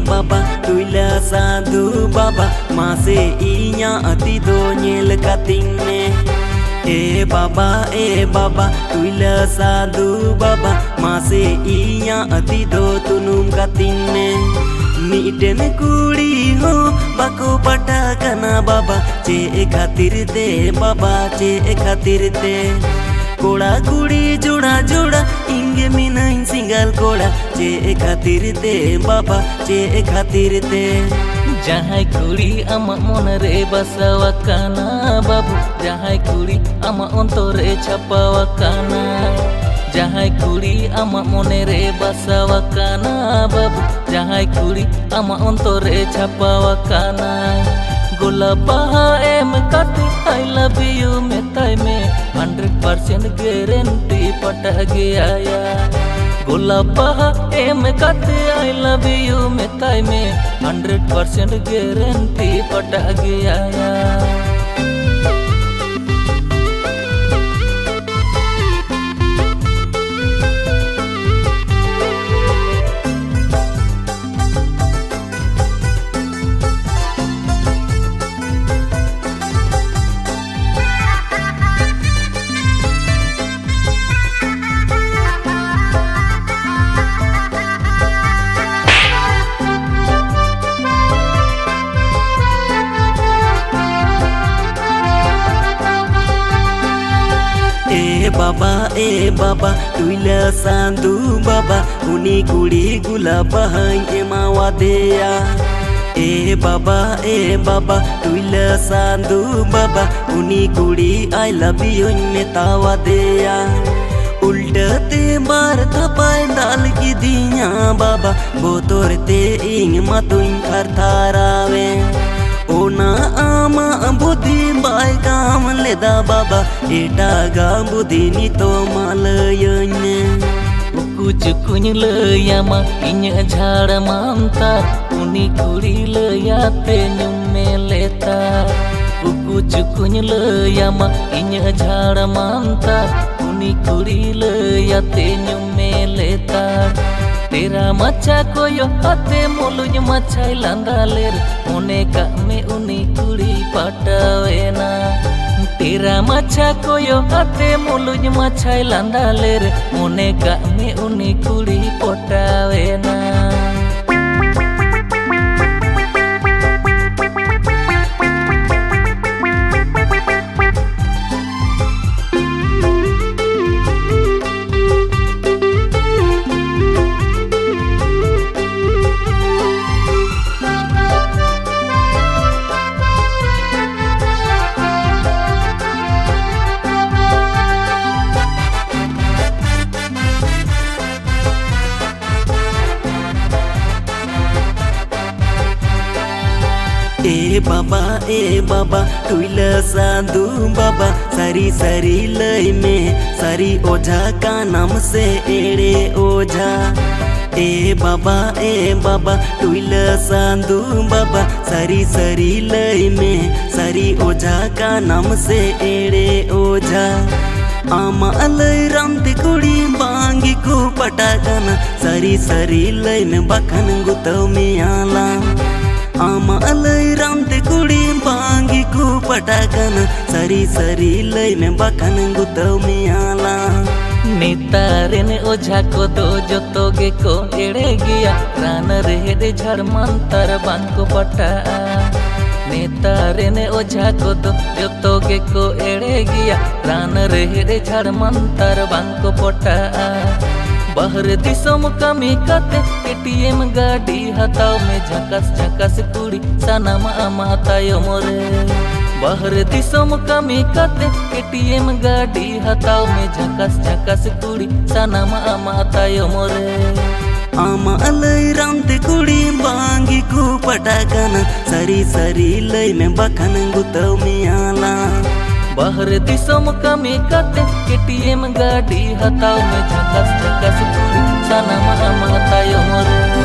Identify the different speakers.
Speaker 1: बाबा तुइला साधु बाबा मासे इnya ati do nyel kating me बाबा तुइला साधु बाबा मासे इnya ati do tunum kating me Meitan कुड़ी हो बाको पटा कना बाबा चे खातिर ते बाबा चे खातिर ते कोड़ा कुड़ी जोड़ा जोड़ा इंगे मिना सिंगल कोड़ा चे खातिर ते बाबा चे खातिर ते
Speaker 2: जहां कुड़ी आमा मन रे बसवा काना बाबू जहां कुड़ी आमा अंतरे छपावा काना जहां कुड़ी आमा मने रे बसवा काना बाबू जहां कुड़ी आमा अंतरे छपावा काना गुलाब एम कते आई लव यू मेताय में 100% गारंटी पट गया या गुलाब एम कते आई लव यू मेताय में 100% गारंटी पट गया या
Speaker 1: बाबा तुइला साधु बाबा उनी कुड़ी गुलाब हाई मावा देया बाबा तुइला साधु बाबा उनी कुड़ी आई लव यू मेतावा देया उल्टते मार थपाय डाल की दिया बाबा बोतोरते इंग मतुइन खर थारावे ओना आमा बुद्धि बाय काम लेदा बाबा एटा गा बुद्धि नि तो मालयने
Speaker 2: कुछ कुछ लयामा इन झाड़ मामतार उनी कुड़ी लयाते नुमे लेता कुछ कुछ लयामा इन झाड़ मामतार उनी कुड़ी लयाते नुमे लेता तेरा मच्छा को यो हाथे मोलुज मच्छा लंदा लेर मोने का में उनी कुड़ी पटावेना तेरा मच्छा को यो हाथे मोलुज मच्छा लंदा लेर मोने का में उनी कुड़ी पटावेना
Speaker 1: बाबा तुइला साधु बाबा सारी सारी लय में सारी ओझा का नाम से एड़े ओझा बाबा तुइला साधु बाबा सारी सारी लय में सारी ओझा का नाम से एड़े ओझा आमा लय रामती कुड़ी बांगी को पटाकना सारी सारी लय में बखन गुतव में आला आमा लय रामते कुड़ी बांगी को पटाकना सारी सारी लय में बखन गुतव में आला
Speaker 2: नेतारे ने ओझा को दो जो तोगे को एड़े गया रान रेहड़े झाड़ मंतर बांको पटा नेतारे ने ओझा को दो जो तोगे को एड़े गया रान रेहड़े झाड़ मंतर बांको पटा बाहर दिसम कमी कते एटीएम गाड़ी हताव में झकस झकस कुड़ी सनम अमातायो मोरे बाहर दिसम कमी कते एटीएम गाड़ी हताव में झकस झकस कुड़ी सनम अमातायो मोरे
Speaker 1: आमा लय रामते कुड़ी बांगी को पटाकना सारी सारी लय में बखन गुतव में आला
Speaker 2: बाहर दिसम कमी कते एटीएम गाड़ी हताव में झकस झकस कुड़ी सनम अमातायो मोरे।